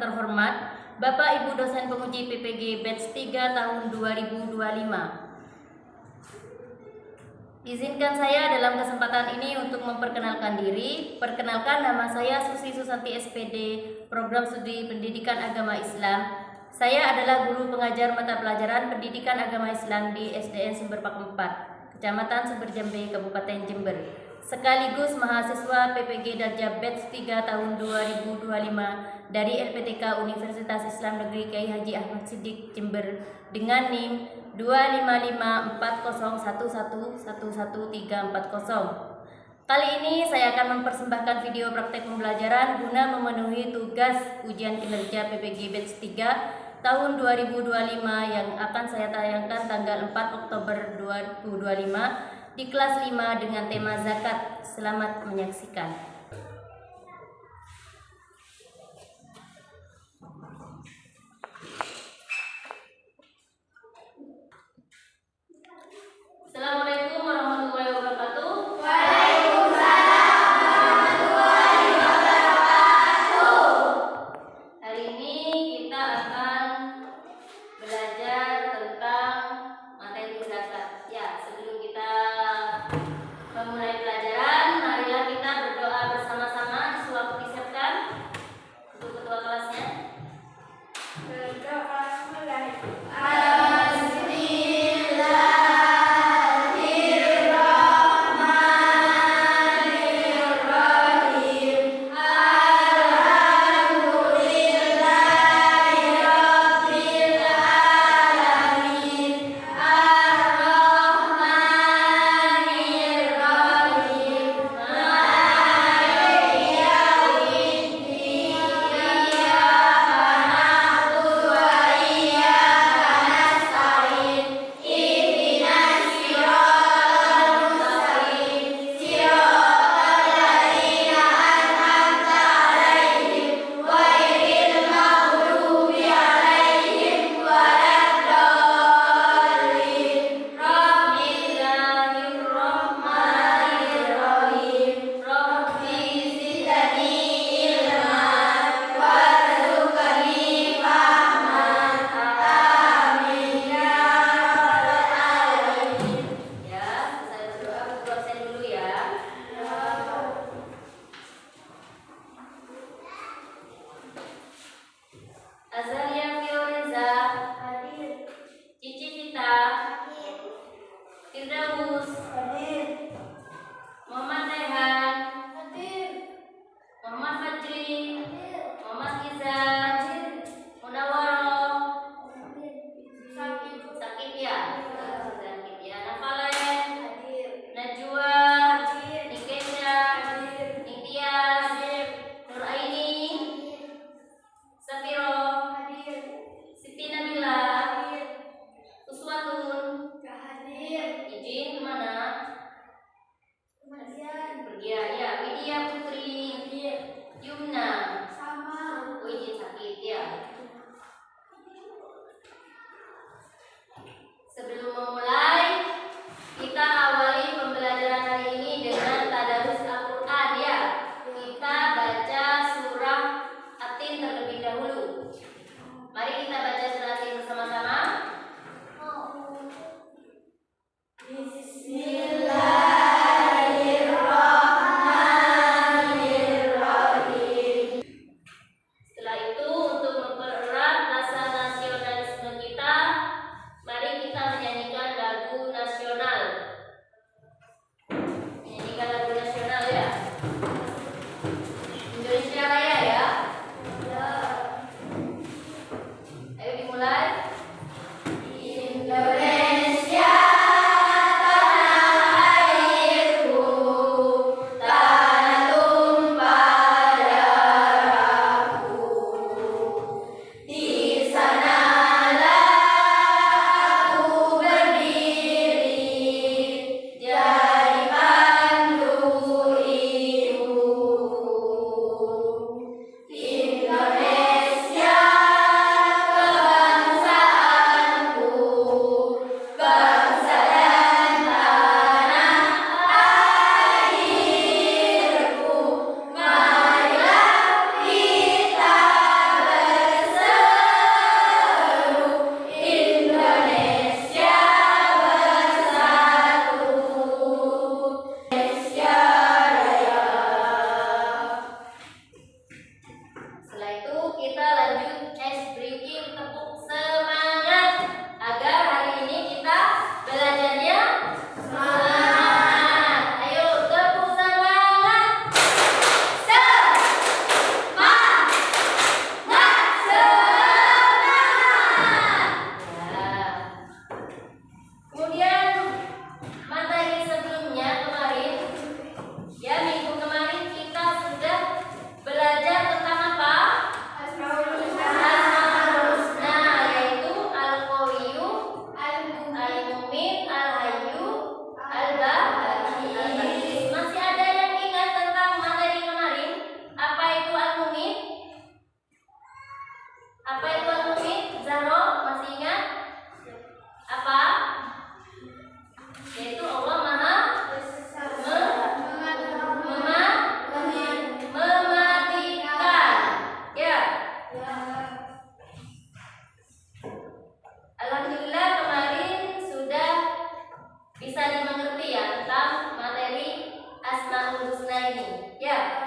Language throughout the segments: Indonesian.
terhormat Bapak Ibu dosen penguji PPG batch 3 tahun 2025. Izinkan saya dalam kesempatan ini untuk memperkenalkan diri. Perkenalkan, nama saya Susi Susanti SPD, Program Studi Pendidikan Agama Islam. Saya adalah guru pengajar mata pelajaran Pendidikan Agama Islam di SDN Sumber Pakem 4, Kecamatan Sumber Jambe, Kabupaten Jember. Sekaligus mahasiswa PPG Darjah batch 3 tahun 2025 dari LPTK Universitas Islam Negeri Kyai Haji Ahmad Siddiq Jember dengan NIM 2554011111340. Kali ini saya akan mempersembahkan video praktek pembelajaran guna memenuhi tugas ujian kinerja PPG batch 3 tahun 2025 yang akan saya tayangkan tanggal 4 Oktober 2025 di kelas 5 dengan tema zakat. Selamat menyaksikan. Assalamualaikum warahmatullahi wabarakatuh. Waalaikumsalam warahmatullahi wabarakatuh. Hari ini kita akan belajar tentang materi zakat. Ya, sebelum kita memulai pelajaran, marilah kita berdoa bersama-sama. Disuap disiapkan untuk ketua kelasnya. Berdoa mulai. Azalia Fioriza, Hadir. Cici Cita, Firdaus, Hadir. Muhammad Rehan, Hadir. Muhammad Fajri, Hadir. Muhammad Izan, Munawaroh, Sakit. Sakit ya, Nafalen, Hadir. Najwa, Hadir. Nikesha, Hadir. Nitias, Nuraini, Safiro, Hadir. Siti Nabila, Hadir. Uswatun. Hadir. Izin kemana? Kemasian. Pergi ya. Widya Putri, Hadir. Yumna. Sama. Oh, izin sakit ya. Sebelum memulai, kita awali pembelajaran hari ini dengan tadarus Al-Quran ya. Kita baca surah At-Tin terlebih dahulu. Mari kita baca surah At-Tin bersama-sama. Bismillahirrahmanirrahim. Setelah itu, untuk mempererat rasa nasionalisme kita, mari kita menyanyikan lagu nasional. Menyanyikan lagu nasional ya. Indonesia Raya ya. Ayo dimulai. Apa itu al-mu'min? Zahro, masih ingat? Apa? Yaitu Allah Maha mematikan. Ya. Alhamdulillah kemarin sudah bisa dimengerti ya tentang materi Asmaul Husna ini. Ya.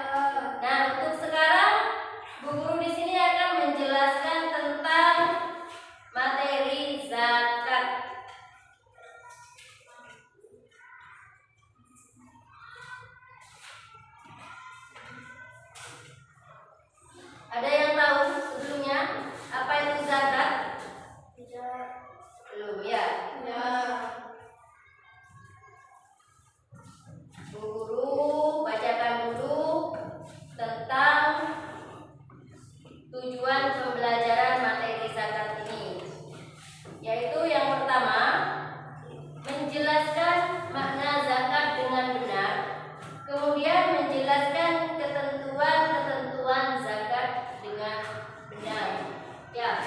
Nah, untuk sekarang Bu Guru di sini akan menjelaskan tentang materi zakat. Ada yang tahu sebelumnya apa itu zakat? Belum ya? Bu Guru bacakan dulu tentang tujuan pembelajaran materi zakat ini, yaitu yang pertama menjelaskan makna zakat dengan benar, kemudian menjelaskan ketentuan-ketentuan zakat dengan benar. Ya.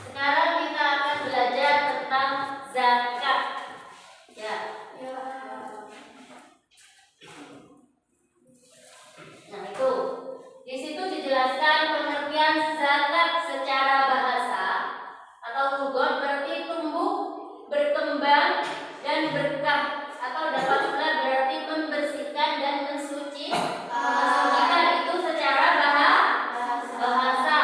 Sekarang kita akan belajar tentang zakat. Ya. Nah, itu. Di situ dijelaskan pengertian zakat secara bahasa atau lugot, berarti tumbuh, berkembang dan berkah, atau dapat pula berarti membersihkan dan mensucikan. Itu secara bahasa.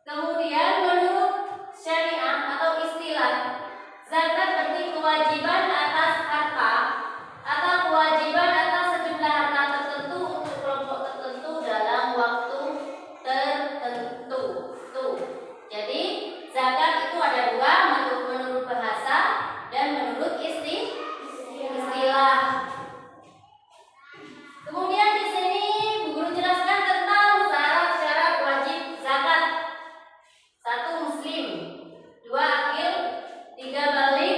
Kemudian menurut syariah atau istilah, zakat berarti kewajiban atas harta atau kewajiban atas sejumlah harta tertentu untuk kelompok tertentu dalam waktu tertentu. Tuh. Jadi zakat itu ada dua, menurut bahasa dan menurut istilah. Kemudian di sini Bu Guru jelaskan tentang syarat-syarat wajib zakat. 1. Muslim, 2. Akil, 3. Balik,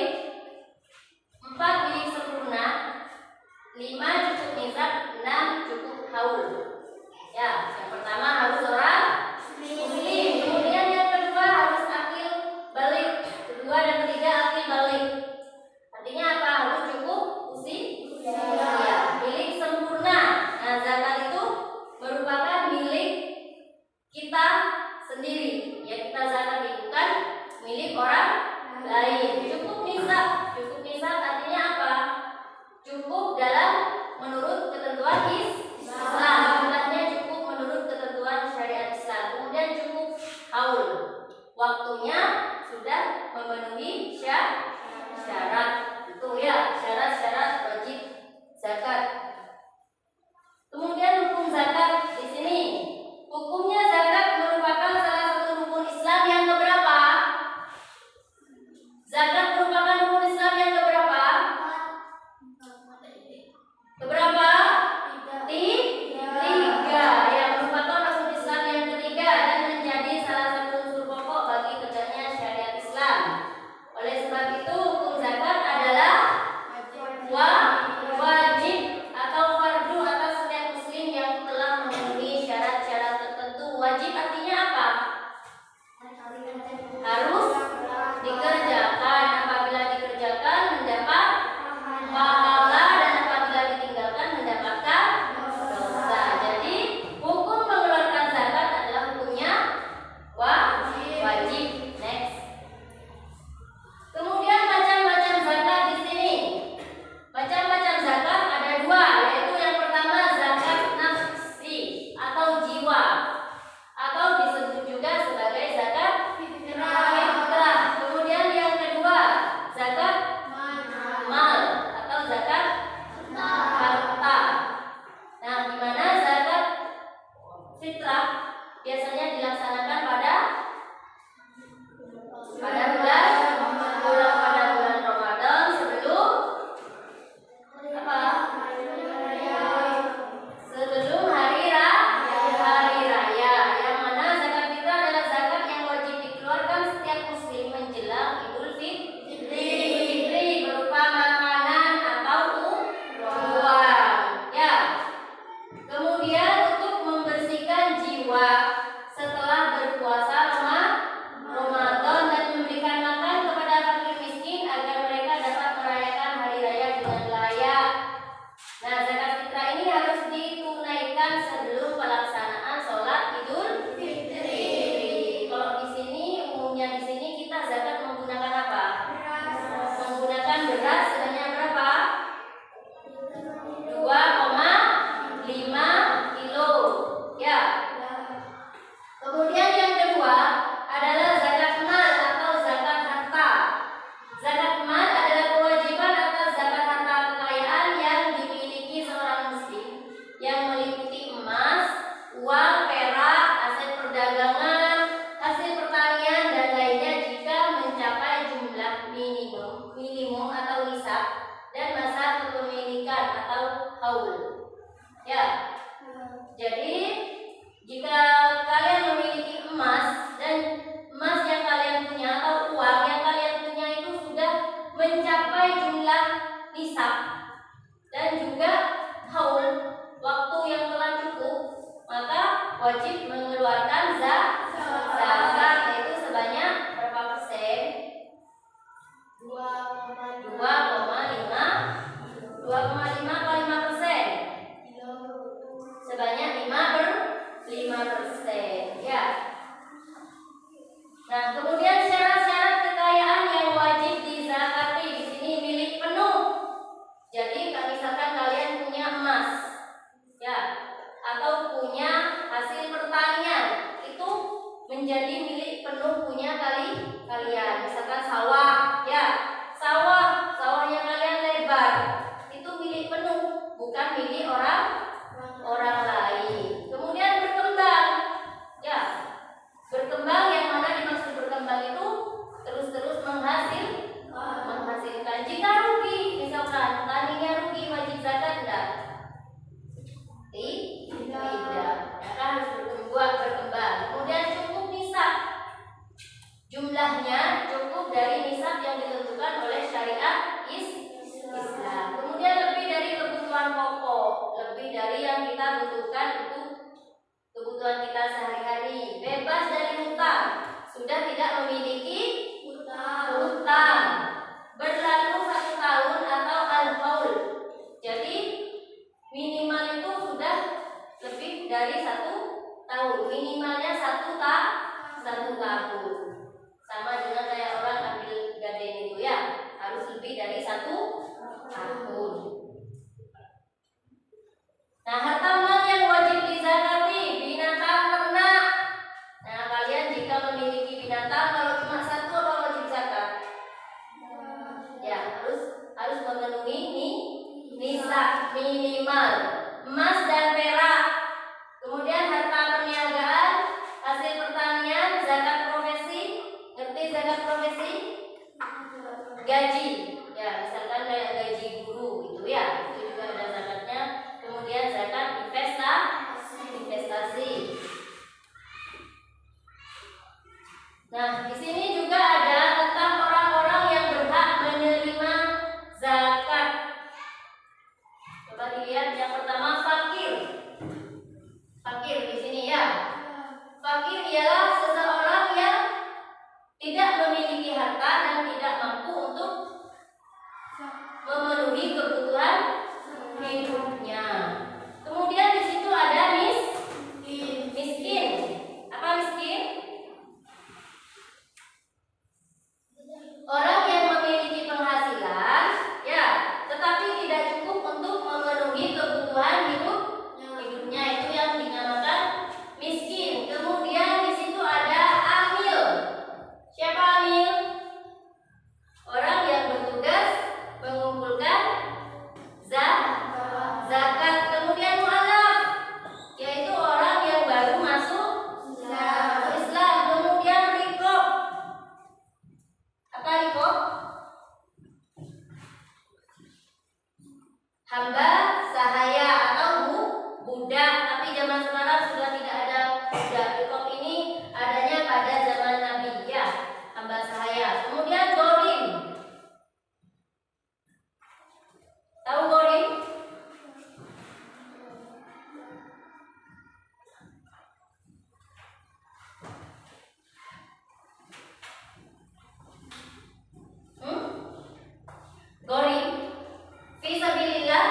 dan masa kepemilikan atau haul. Ya. Jadi jika kalian memiliki emas dan emas yang kalian punya atau uang yang kalian punya itu sudah mencapai jumlah nisab dan juga haul, waktu yang telah cukup, maka wajib mengeluarkan zakat, yaitu sebanyak berapa persen? 2,5%. Sebanyak 5%. Ya. Nah, kemudian syarat-syarat kekayaan yang wajib dizakati di sini milik penuh. Jadi, kalau misalkan kalian punya emas, ya, atau punya hasil pertanian, itu menjadi milik penuh punya kalian. Misalkan sawah, ya, sawahnya kalian lebar, itu milik penuh, bukan milik orang lain. Kemudian berkembang, ya, berkembang yang mana dimaksud berkembang itu terus menghasilkan. Jika rugi, misalkan taninya rugi, wajib zakat enggak? Tidak. Maka harus berkembang. Kemudian cukup nisab. Jumlahnya cukup dari nisab yang ditentukan oleh syariat Islam. Kemudian lebih dari kebutuhan pokok, lebih dari yang kita butuhkan untuk kebutuhan kita sehari-hari. Bebas dari hutang, sudah tidak memiliki hutang. Berlalu 1 tahun atau al-haul. Jadi minimal itu sudah lebih dari 1 tahun. Minimalnya 1 tahun. Sama dengan kayak orang ambil gaden itu, ya, harus lebih dari 1 tahun. Nah, harta mal yang wajib dizakati, binatang ternak. Nah, kalian jika memiliki binatang, kalau cuma 1 apa wajib zakat? Ya, harus memenuhi nisab minimal. Emas dan perak. Kemudian harta perniagaan, hasil pertanian, zakat profesi. Ngerti zakat profesi? Gaji. Ya, misalkan kayak gaji guru itu, ya, itu juga ada zakatnya. Kemudian zakat investasi. Nah, di sini juga ada tentang orang-orang yang berhak menerima zakat. Coba dilihat yang pertama, fakir. Fakir di sini, ya. Fakir ialah seseorang yang tidak memiliki harta dan tidak mampu untuk memenuhi kebutuhan hidupnya. Kemudian di situ ada miskin. Apa miskin? Orang yang memiliki penghasilan, ya, tetapi tidak cukup untuk memenuhi kebutuhan hidupnya, itu yang dinamakan miskin. Kemudian di situ ada amil. Siapa amil? Orang yang bertugas mengumpulkan zakat. Kemudian mu'alaf, yaitu orang yang baru masuk Islam. Kemudian riqab. Apa riqab? Hamba sahaya atau budak. Tapi zaman sekarang sudah tidak ada budak. Riqab ini adanya pada zaman Nabi, ya, hamba sahaya. Kemudian gharim. Tahu gharim? Gharim fi sabilillah.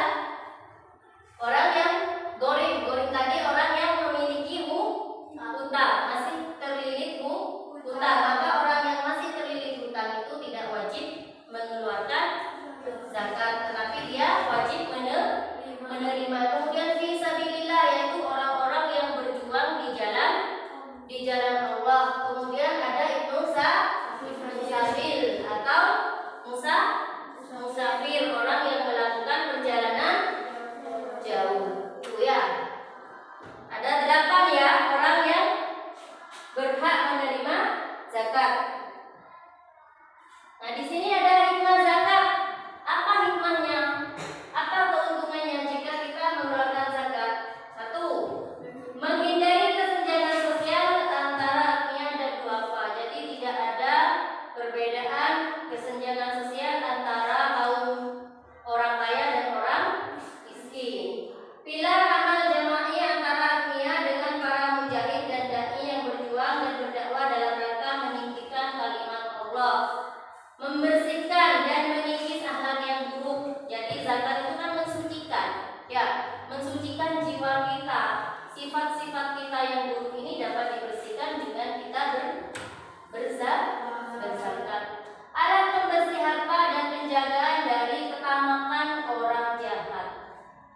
berzakat. Alat pembersih harta dan penjagaan dari ketamakan orang jahat.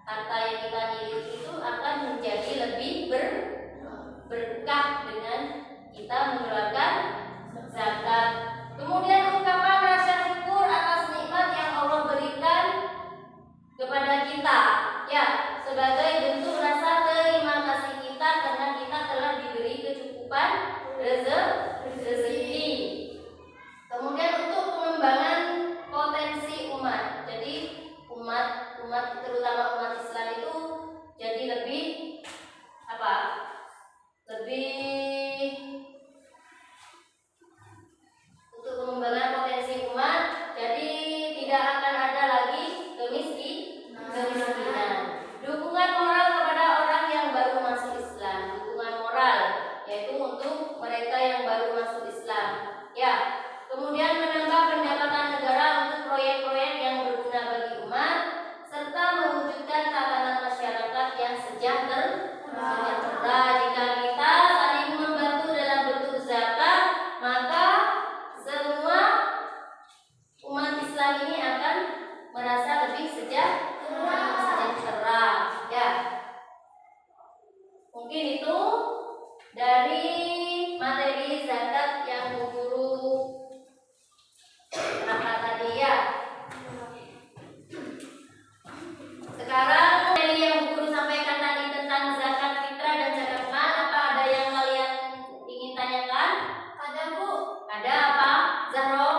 Harta yang kita miliki itu akan menjadi lebih berkah dengan kita mengeluarkan zakat. Kemudian ungkapan rasa syukur atas nikmat yang Allah berikan kepada kita, ya, sebagai bentuk rasa terima kasih kita karena kita telah diberi kecukupan rezeki. Kemudian untuk pengembangan potensi umat. Jadi umat terutama umat Islam itu jadi lebih untuk pengembangan potensi umat, jadi tidak akan ada lagi kemiskinan. Dukungan moral kepada orang yang baru masuk Islam. Dukungan moral yaitu untuk mereka yang baru masuk Islam, ya. Kemudian menambah pendapatan negara untuk proyek-proyek yang berguna bagi umat serta mewujudkan tatanan masyarakat yang sejahtera. Jika kita saling membantu dalam bentuk zakat, maka semua umat Islam ini akan merasa lebih sejahtera, ya. Mungkin itu dari materi zakat yang Bu Guru terangkan tadi, ya. Sekarang materi yang Bu Guru sampaikan tadi tentang zakat fitrah dan zakat mal, apa ada yang kalian ingin tanyakan? Ada, Bu. Ada apa, Zahro?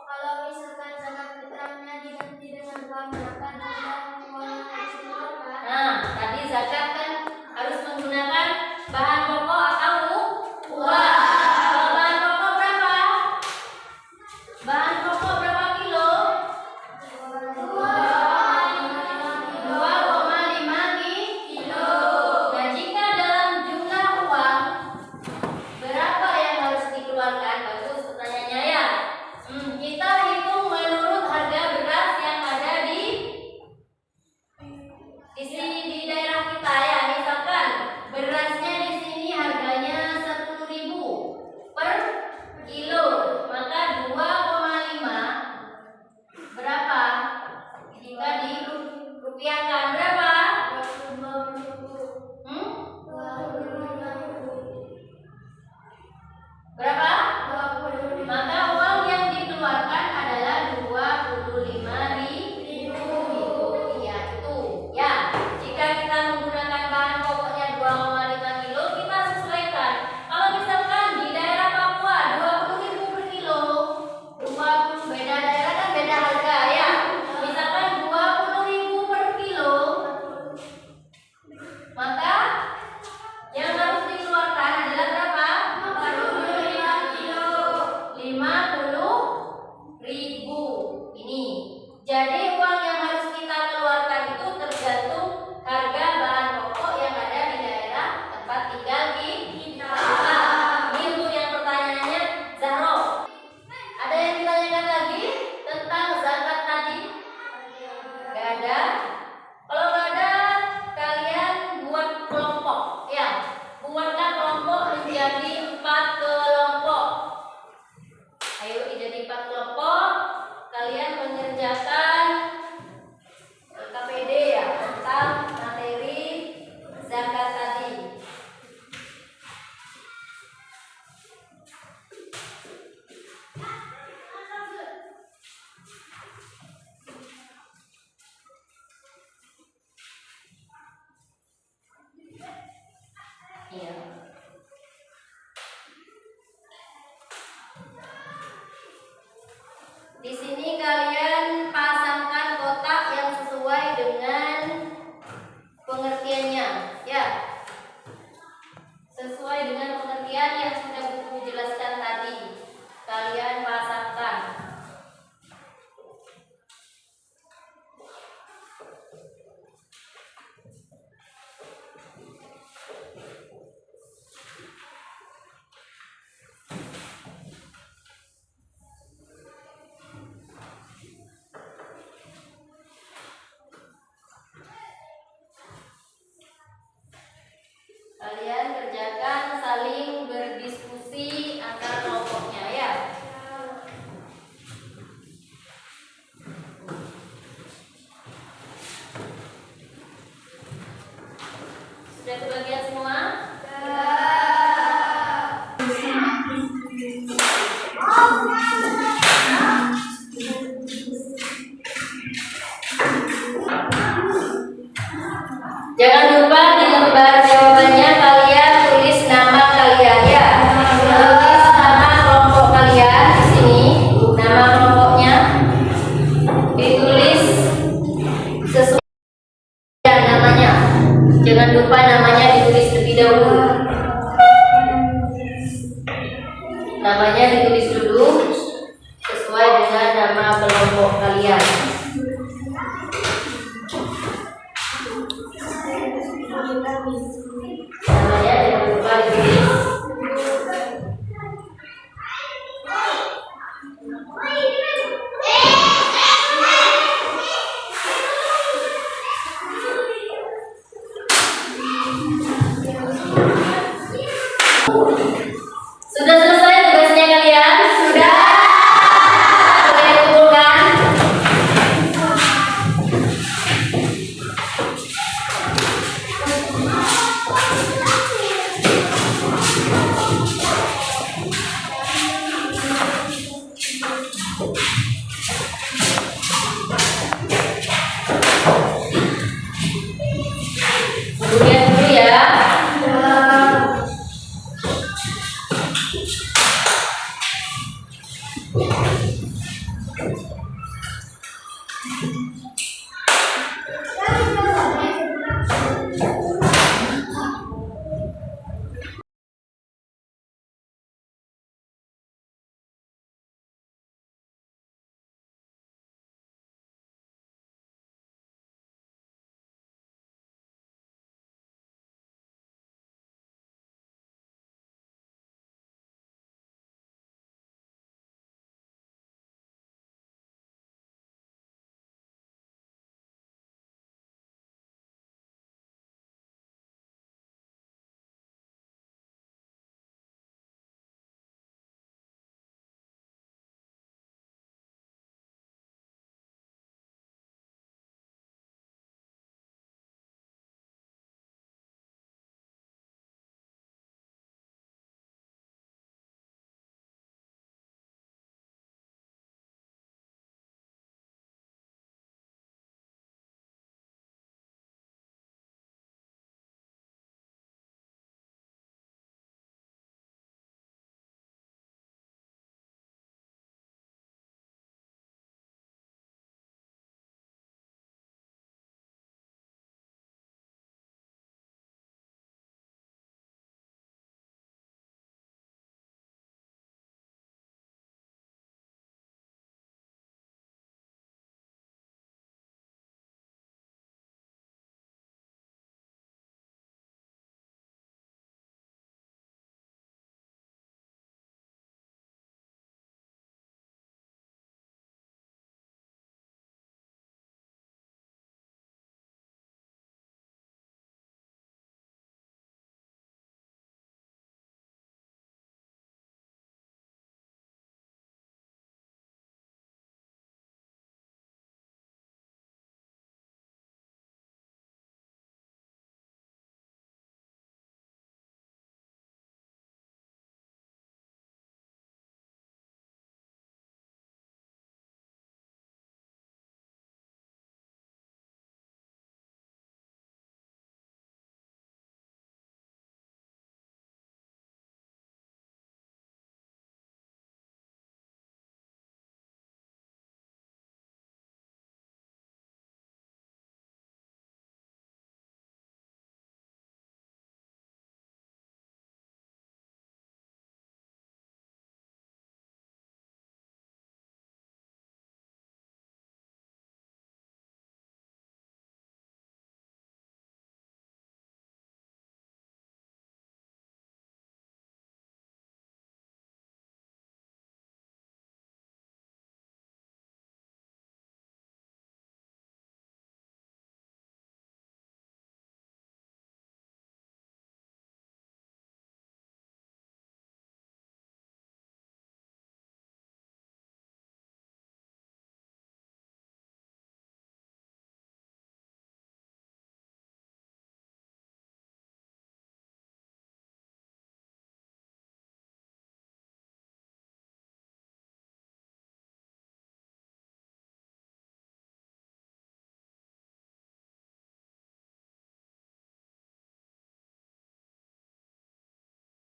Kalau misalkan zakat fitrahnya diganti dengan uang berapa dan uang yang harus dikeluarkan? Nah, tadi zakat kan harus menggunakan bahan pokok atau uang. Kalau bahan pokok berapa? Bahan pokok berapa kilo? 2,5 kilo. Nah, jika dalam jumlah uang berapa yang harus dikeluarkan? Bagus pertanyaannya, ya. Kita hitung menurut harga beras yang ada di sini di daerah kita, ya. Misalkan berasnya di sini harganya 10.000 per kilo, maka 2,5 berapa? Jika dirupiahkan berapa? 25.000. Berapa? 25.000. Maka uang yang dikeluarkan adalah 25.000. Ya, itu. Ya, jika kita menggunakan bahan pokoknya 2,5 kilo, kita sesuaikan. Kalau misalkan di daerah Papua 20.000 per kilo, 20 beda daerah kan beda harga, ya. Misalkan 20.000 per kilo, maka yang harus dikeluarkan adalah berapa? 45 kilo. 50.000. Ini. Jadi uang yang harus kita keluarkan itu tergantung harga bahan pokok yang ada di daerah tempat tinggal kita. Ini untuk yang pertanyaannya, Zahro. Ada yang ditanyakan lagi tentang zakat tadi? Gak ada. Kalau gak ada, kalian buat kelompok, ya. Buatlah kelompok menjadi 4 kelompok. Ayo jadi 4 kelompok. Kalian mengerjakan KPD, ya, tentang materi zakat tadi. Iya. Di sini kalian pasangkan kotak yang sesuai dengan pengertiannya, ya. Sesuai dengan pengertian yang sudah buku jelaskan tadi. Kalian pasangkan. Kalian kerjakan saling berdiskusi antar kelompoknya, ya.